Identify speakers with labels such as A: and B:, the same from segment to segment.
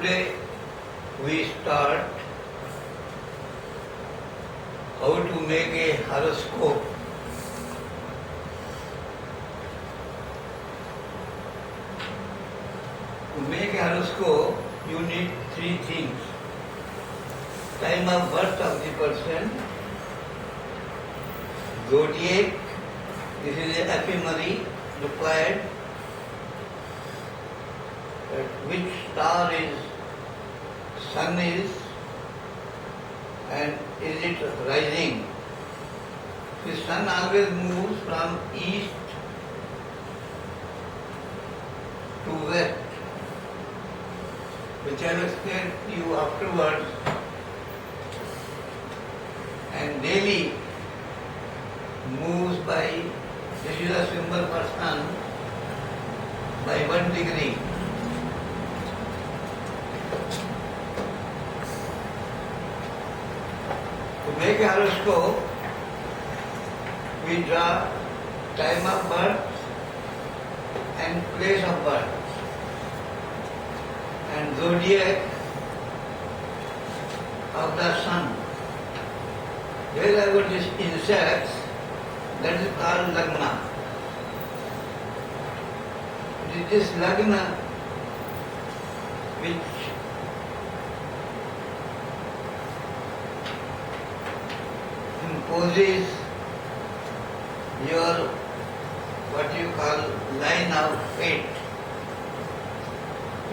A: Today we start how to make a horoscope. To make a horoscope, you need three things. Time of birth of the person, zodiac, this is a ephemery required, which star is, sun is, and is it rising. The sun always moves from east to west, which I will explain to you afterwards. And daily moves by, this is a symbol for sun, by 1 degree. To make a horoscope, we draw time of birth and place of birth, and zodiac of the sun. Wherever this insects, that is called lagna. It is this lagna which imposes your, what you call, line of fate.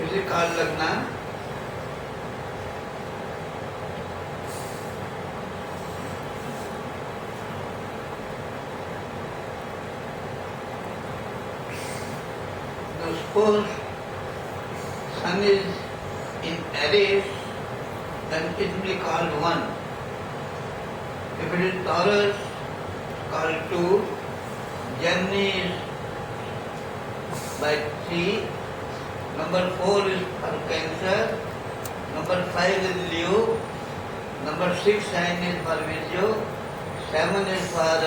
A: Is it called lagna? Now suppose sun is in Aries, then it will be called 1. If it is Taurus, called 2, Gemini is by 3, number 4 is for Cancer, number 5 is Leo, number 6 sign is for Virgo, 7 is for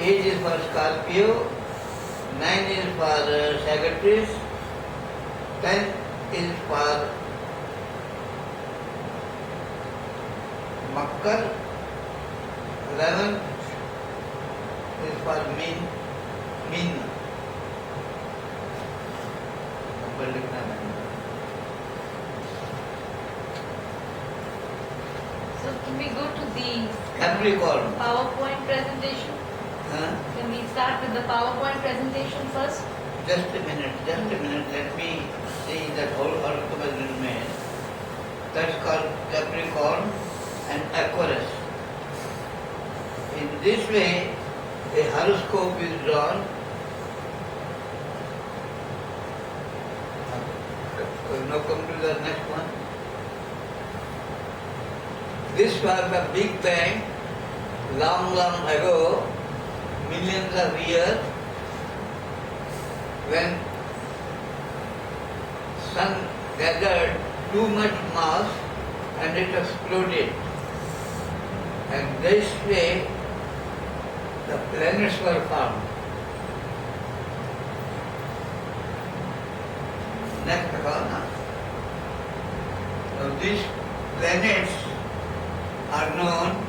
A: 8 is for Scorpio, 9 is for Sagittarius, 10 is for Makkar, 11 is for Meena.
B: So can we go to the
A: Capricorn.
B: PowerPoint presentation? Can we start with the PowerPoint presentation first?
A: Just a minute, let me see that whole horoscope has been made. That's called Capricorn and Aquarius. In this way, a horoscope is drawn. Now come to the next one. This was the Big Bang, long ago, millions of years, when sun gathered too much mass and it exploded. And this way the planets were formed. Next one. So these planets are known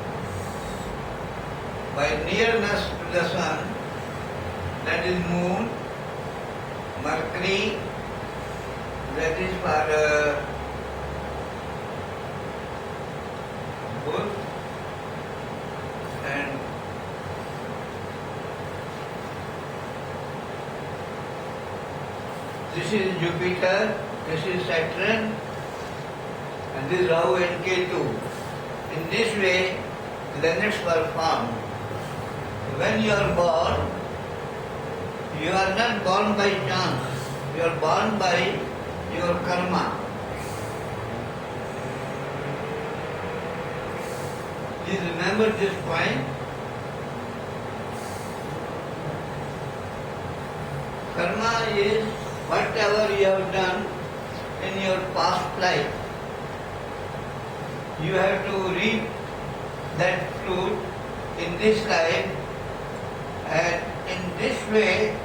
A: by nearness to the sun, that is moon, Mercury, that is for Bull, and this is Jupiter, this is Saturn, and this is Rahu and Ketu. In this way, planets were formed. When you are born, you are not born by chance, you are born by your karma. Please remember this point. Karma is whatever you have done in your past life. You have to reap that fruit in this life, and in this way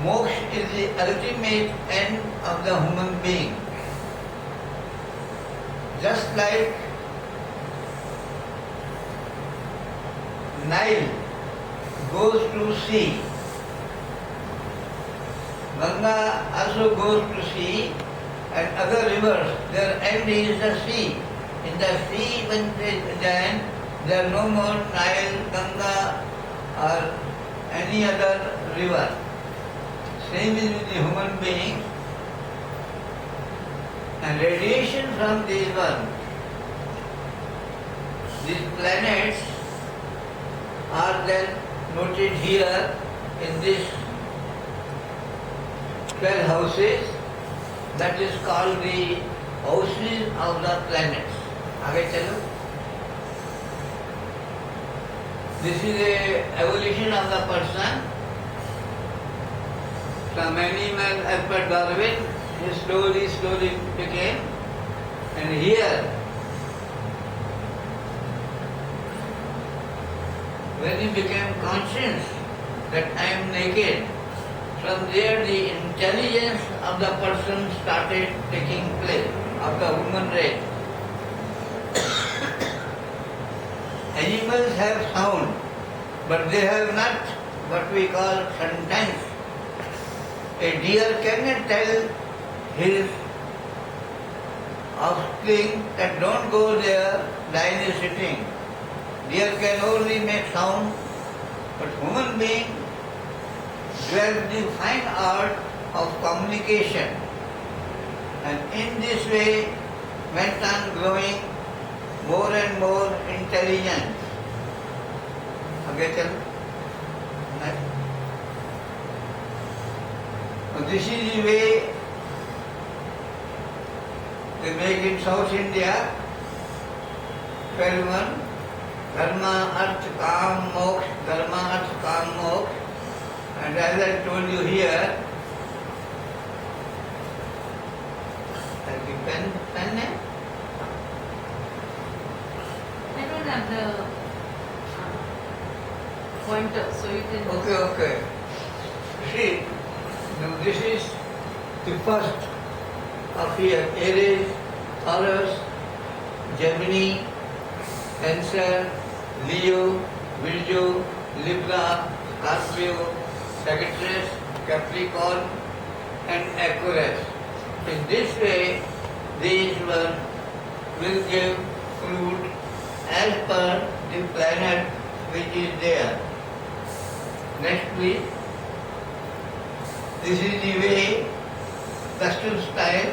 A: Moksha is the ultimate end of the human being. Just like Nile goes to sea, Ganga also goes to sea, and other rivers, their end is the sea. In the sea, when they join, there are no more Nile, Ganga, or any other river. Same is with the human being. And radiation from these planets are then noted here in this 12 houses. That is called the houses of the planets. आगे चलो. This is the evolution of the person. From animal as per Darwin, he slowly became. And here, when he became conscious that I am naked, from there the intelligence of the person started taking place, of the human race. Animals have sound, but they have not what we call sentence. A deer cannot tell his offspring that don't go there, lion is sitting. Deer can only make sound, but human being developed the fine art of communication, and in this way went on growing more and more intelligent. Okay, tell me. Next. So this is the way they make in South India. 12-1. Dharma, Arth, Kam, Moksha. Dharma, Arth, Kam, Moksha. And as I told you here, have you pen name?
B: I don't have the pointer, so you can.
A: Okay. See, now this is the first of here. Aries, Taurus, Gemini, Cancer, Leo, Virgo, Libra, Scorpio, Sagittarius, Capricorn, and Aquarius. In this way, these one will give fruit as per the planet which is there. Next, please. This is the way, custom style,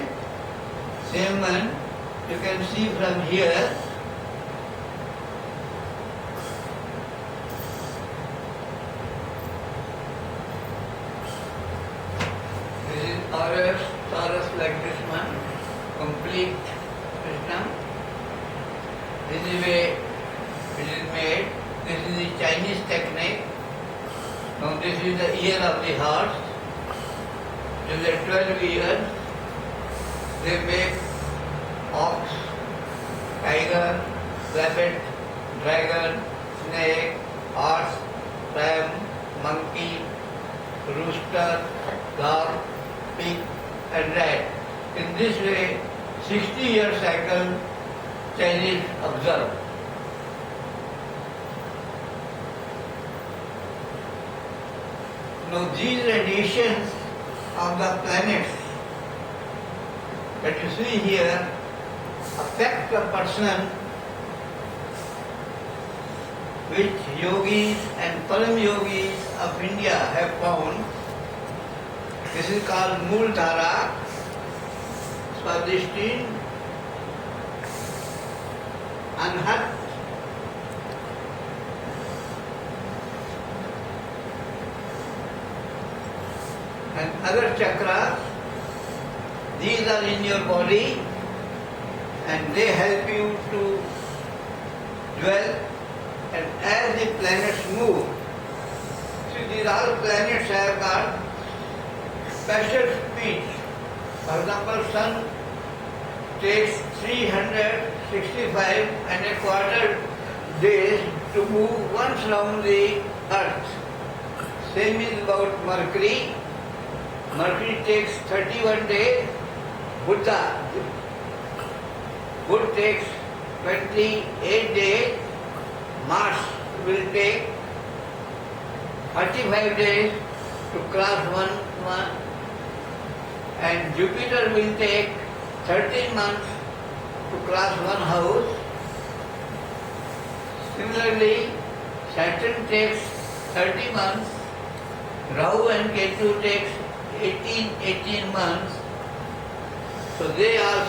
A: same one. You can see from here. Taurus like this one, complete system. This is the way it is made. This is the Chinese technique. Now this is the year of the horse. This is the 12 years. They make ox, tiger, rabbit, dragon, snake, horse, ram, monkey, rooster, dog, pig, and rat. In this way, 60-year cycle Chinese observe. Now these radiations of the planets that you see here affect the person, which yogis and param yogis of India have found. This is called Mooladhara, Swadhisthini, Anhat, and other chakras. These are in your body and they help you to dwell. And as the planets move, see, these all planets have got special speed. For example, Sun takes 365 and a quarter days to move once round the Earth. Same is about Mercury. Mercury takes 31 days. Buddha takes 28 days. Mars will take 35 days to cross one, and Jupiter will take 13 months to cross one house. Similarly, Saturn takes 30 months, Rahu and Ketu takes 18 months. So they all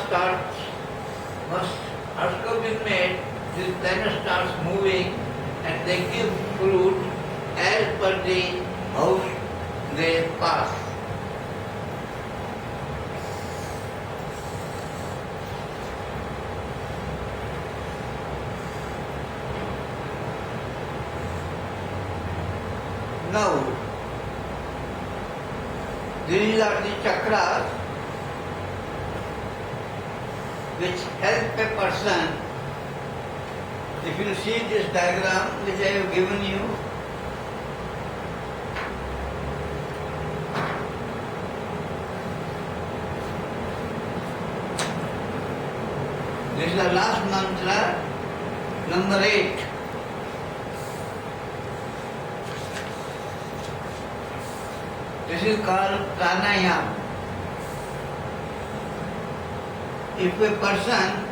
A: must also be made, this planet starts moving and they give fruit as per the house they pass. Now, these are the chakras which help a person. If you see this diagram which I have given you, this is the last mantra, number 8. This is called pranayama. If a person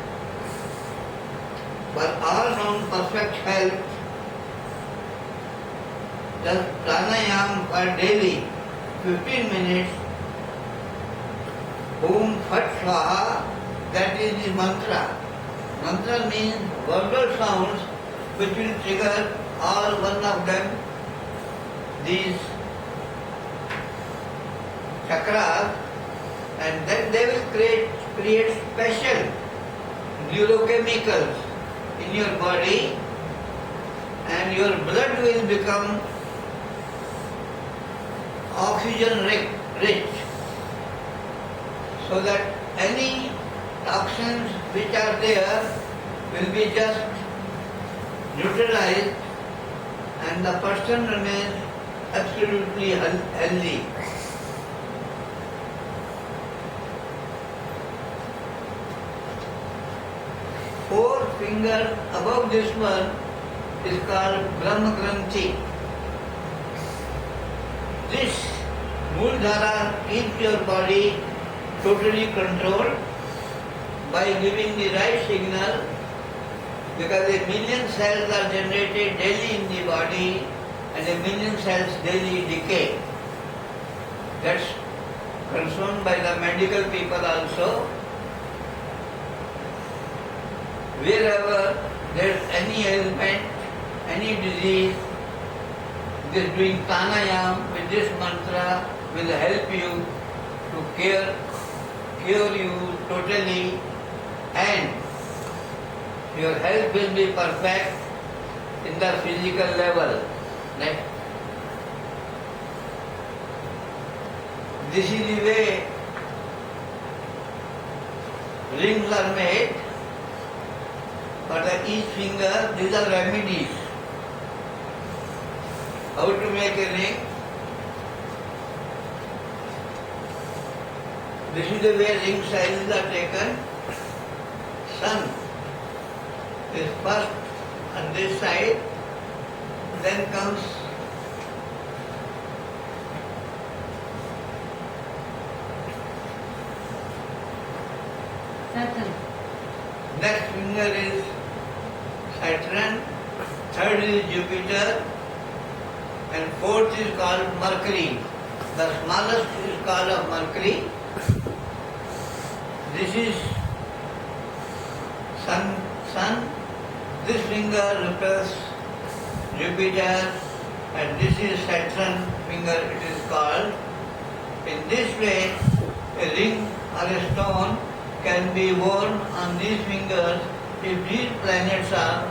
A: for all-round perfect health does pranayama for daily 15 minutes, Om Phat Swaha, that is the mantra. Mantra means verbal sounds which will trigger all one of them, these chakras, and then they will create special neurochemicals in your body, and your blood will become oxygen rich, so that any toxins which are there will be just neutralized and the person remains absolutely healthy. Four fingers above this one is called Brahma Granthi. This Mooladhara keeps your body totally controlled by giving the right signal, because a million cells are generated daily in the body and a million cells daily decay. That's confirmed by the medical people also. Wherever there is any ailment, any disease, this doing pranayama with this mantra will help you to cure you totally, and your health will be perfect in the physical level. Next. This is the way rings are made. For each finger, these are remedies. How to make a ring? This is the way ring sizes are taken. Sun is first on this side, then comes
B: Saturn.
A: next finger is Saturn, third is Jupiter, and fourth is called Mercury. The smallest is called of Mercury. This is Sun. This finger represents Jupiter, and this is Saturn finger, it is called. In this way, a ring or a stone can be worn on these fingers if these planets are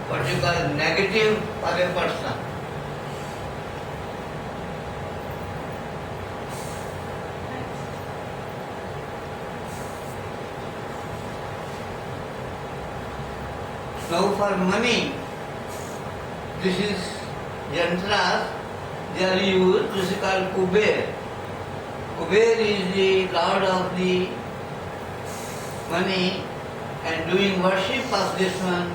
A: what you call negative for a person. Now for money, this is yantras, they are used, this is called kuber. Kuber is the lord of the money and doing worship of this one.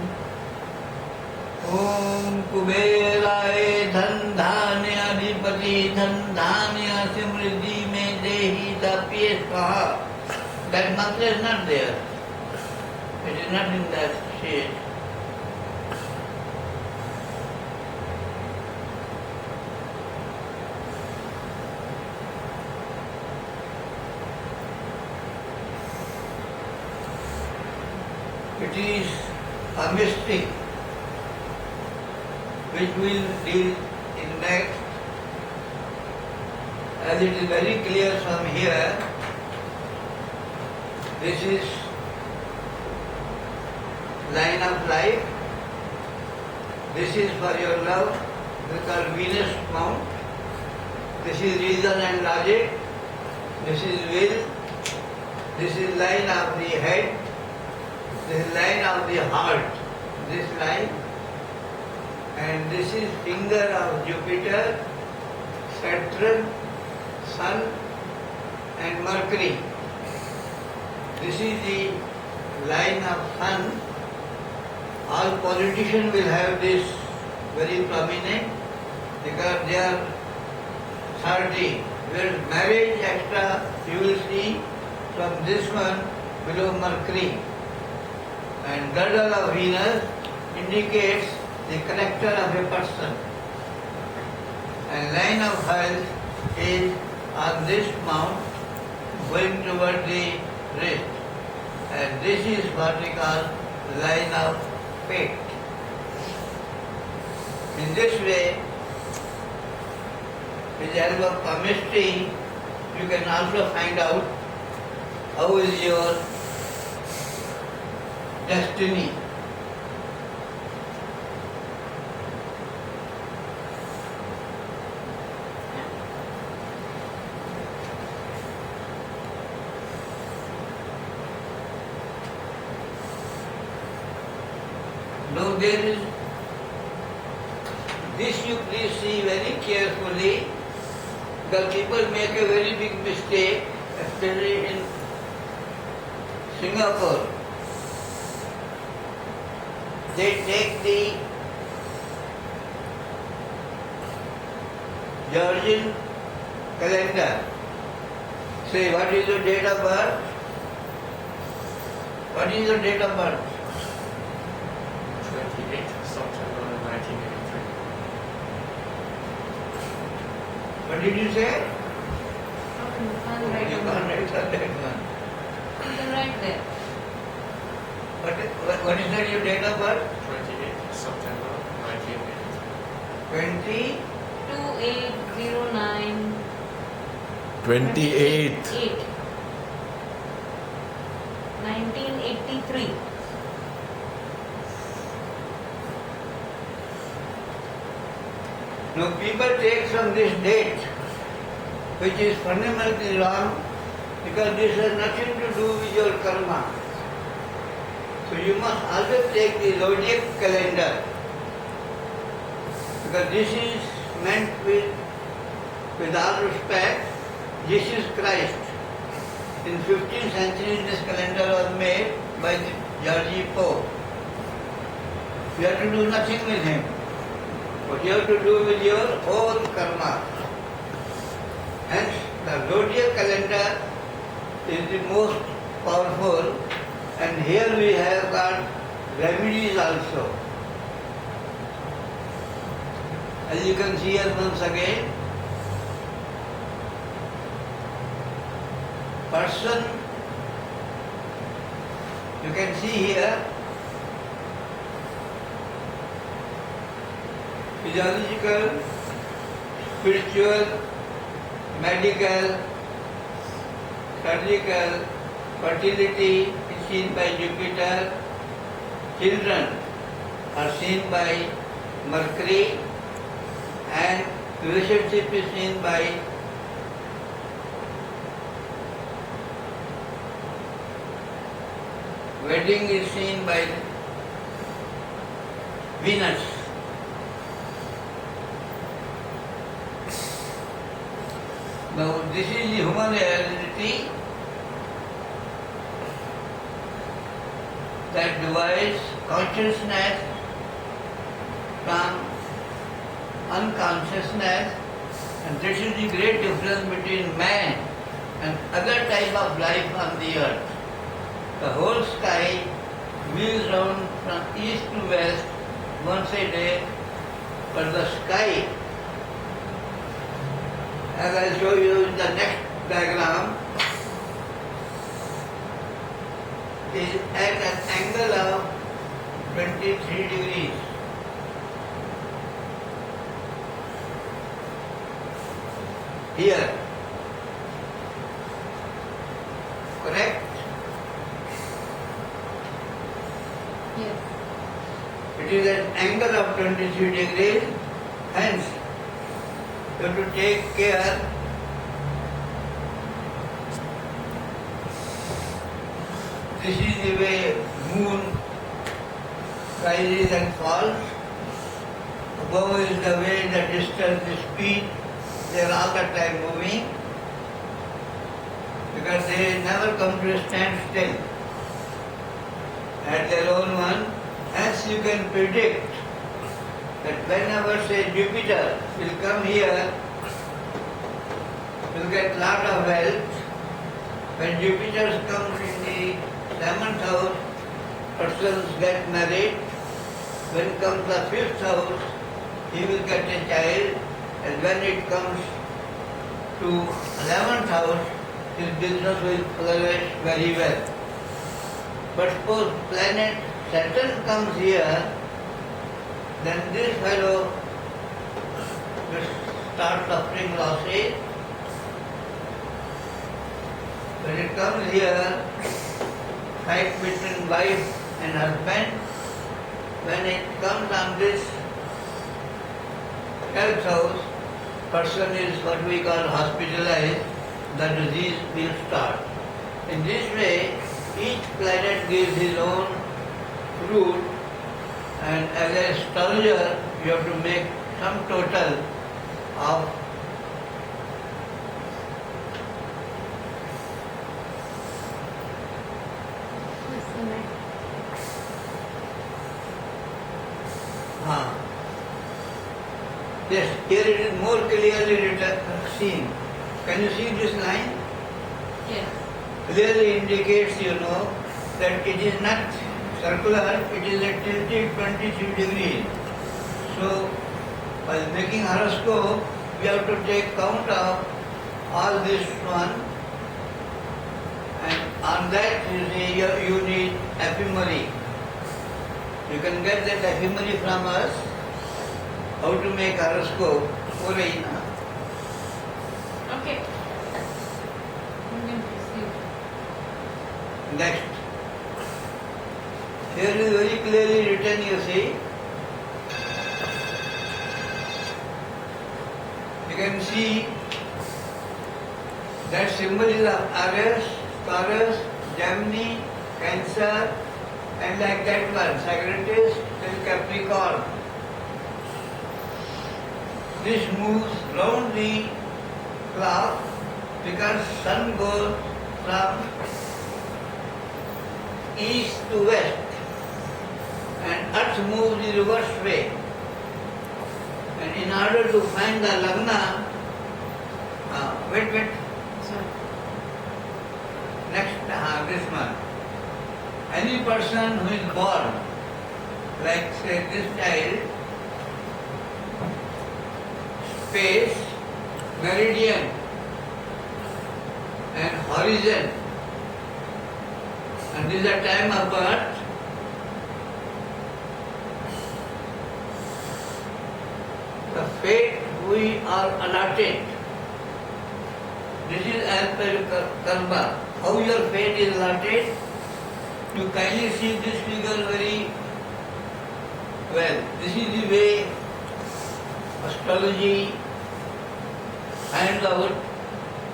A: Om Kuberaye Dhan Dhanya Adhipati Dhan Dhanya Simriddhi Me Dehi Tapye Swaha. That mantra is not there. It is not in that sheet. It is a mystery which will deal in next, as it is very clear from here. This is line of life. This is for your love. This is called Venus Mount. This is reason and logic. This is will. This is line of the head. This is line of the heart. This line. And this is finger of Jupiter, Saturn, Sun and Mercury. This is the line of Sun. All politicians will have this very prominent because they are 30. Whereas marriage extra, you will see from this one below Mercury. And girdle of Venus indicates the character of a person. And line of health is on this mount going toward the wrist. And this is what we call line of fate. In this way, with the help of palmistry, you can also find out how is your destiny. Now there is, this you please see very carefully, because people make a very big mistake, especially in Singapore. They take the Georgian calendar. Say, what is your date of birth? What is your date of birth?
C: 28 September 1983.
A: What did you say?
B: You can't write
A: You
B: on
A: can't
B: that.
A: write on that one.
B: You can write there.
A: What is that your date of birth?
C: 28 September 1983.
A: 20?
B: 2809.
D: 28.
B: 1983.
A: Now people take from this date, which is fundamentally wrong, because this has nothing to do with your karma. So you must always take the zodiac calendar, because this is meant with all respect, Jesus Christ. In 15th century this calendar was made by George Pope. You have to do nothing with him. What you have to do with your own karma. Hence, the zodiac calendar is the most powerful, and here we have got remedies also. As you can see here once again, person, you can see here, physiological, spiritual, medical, surgical, fertility is seen by Jupiter, children are seen by Mercury, and relationship is seen by wedding is seen by Venus. Now this is the human reality that divides consciousness from unconsciousness, and this is the great difference between man and other type of life on the earth. The whole sky moves round from east to west once a day, but the sky, as I show you in the next diagram, is at an angle of 23 degrees. Here, correct?
B: Yes.
A: It is an angle of 23 degrees, hence you have to take care this is the way moon rises and falls. Above is the way, the distance, the speed, they are all the time moving because they never come to a standstill at their own one. Hence you can predict that whenever say Jupiter will come here, will get lot of wealth. When Jupiter comes in the 7th house, persons get married. When comes the 5th house, he will get a child. And when it comes to 11th house, his business will flourish very well. But suppose planet Saturn comes here, then this fellow will start suffering losses. When it comes here, fight between wife and husband. When it comes on this 12th house, person is what we call hospitalized, the disease will start. In this way, each planet gives his own fruit, and as an astrologer, you have to make some total of Yes, here it is more clearly written, seen. Can you see this line?
B: Yes.
A: Clearly indicates, that it is not circular, it is a tilted 23 degrees. So, while making horoscope, we have to take count of all this one, and on that you need ephemera. You can get that ephemera from us. How to make horoscope?
B: Okay. I'm going to proceed.
A: Next. Here is very clearly written, you see. You can see that symbol is of Aries, Taurus, Gemini, Cancer, and like that one, Sagittarius till Capricorn. This moves round the clock because sun goes from east to west and earth moves the reverse way. And in order to find the lagna, wait,
B: Sorry.
A: next, this one. Any person who is born, like say this child, space, meridian and horizon, and this is the time of birth. The fate we are allotted. This is as per karma. How your fate is allotted, you kindly see this figure very well. This is the way astrology finds out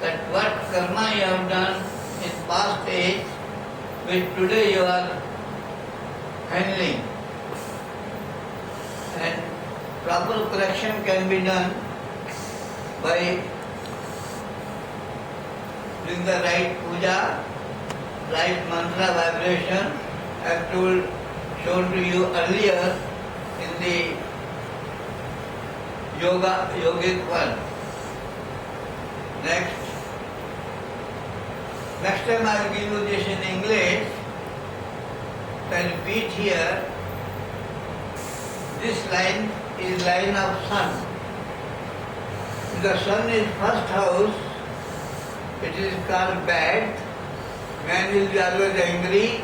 A: that what karma you have done in past age, which today you are handling. And proper correction can be done by doing the right puja, right mantra vibration. I have shown to you earlier in the yogic one. Next time I will give you this in English. I repeat here. This line is line of sun. The sun is first house. It is called bad. Man will be always angry.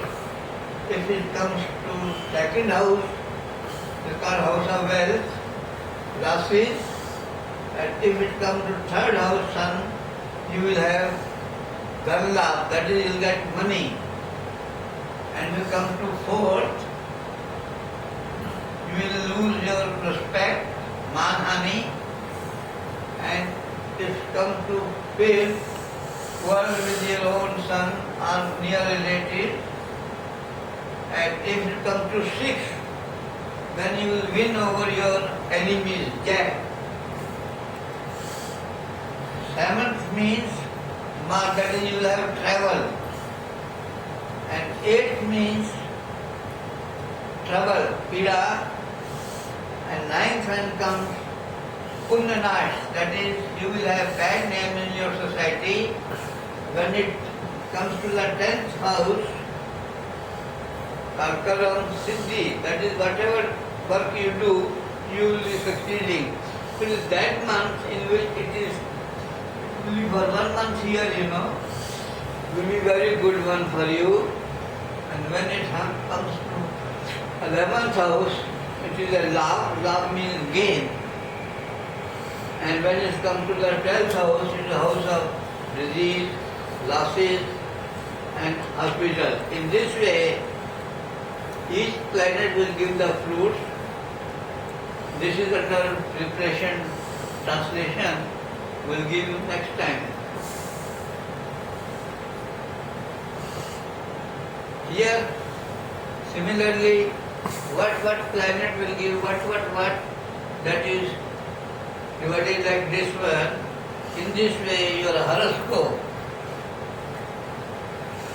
A: If it comes to second house, it is called house of wealth, losses. And if it comes to third house, sun, you will have dhanlabh, that is, you will get money. And if you come to fourth, you will lose your respect, manhani. And if you come to fifth, quarrel with your own son or near relative. And if you come to sixth, then you will win over your enemies, Jack. Seventh means that is, you will have travel. And eighth means trouble, pida. And ninth one comes punyanash, that is, you will have bad name in your society. When it comes to the 10th house, Karkaram Siddhi, that is, whatever work you do, you will be succeeding. It is that month in which it is, will be for 1 month here, will be very good one for you. And when it comes to 11th house, it is a lav. Lav means gain. And when it comes to the 12th house, it is a house of disease, losses and hospital. In this way, each planet will give the fruits. This is under preparation, translation. We'll give you next time. Here, similarly, what planet will give what, that is divided like this one. In this way, your horoscope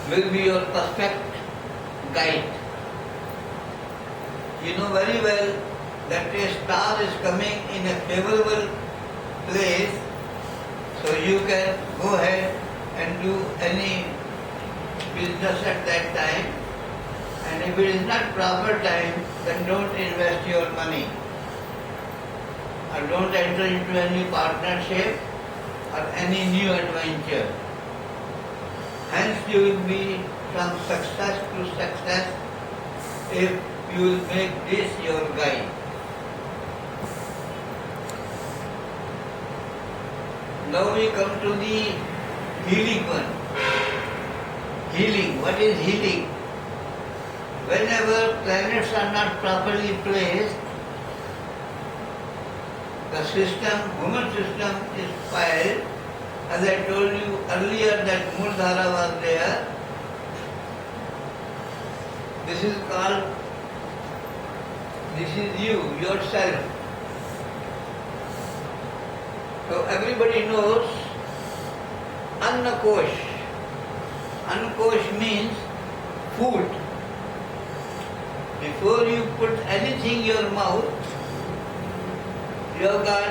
A: will be your perfect guide. You know very well that a star is coming in a favorable place, so you can go ahead and do any business at that time. And if it is not proper time, then don't invest your money. Or don't enter into any partnership or any new adventure. Hence you will be from success to success if you will make this your guide. Now we come to the healing one. Healing. What is healing? Whenever planets are not properly placed, the system, human system is spoiled. As I told you earlier that Mooladhara was there. This is called, this is you, yourself. So everybody knows Annakosh. Annakosh means food. Before you put anything in your mouth, you have got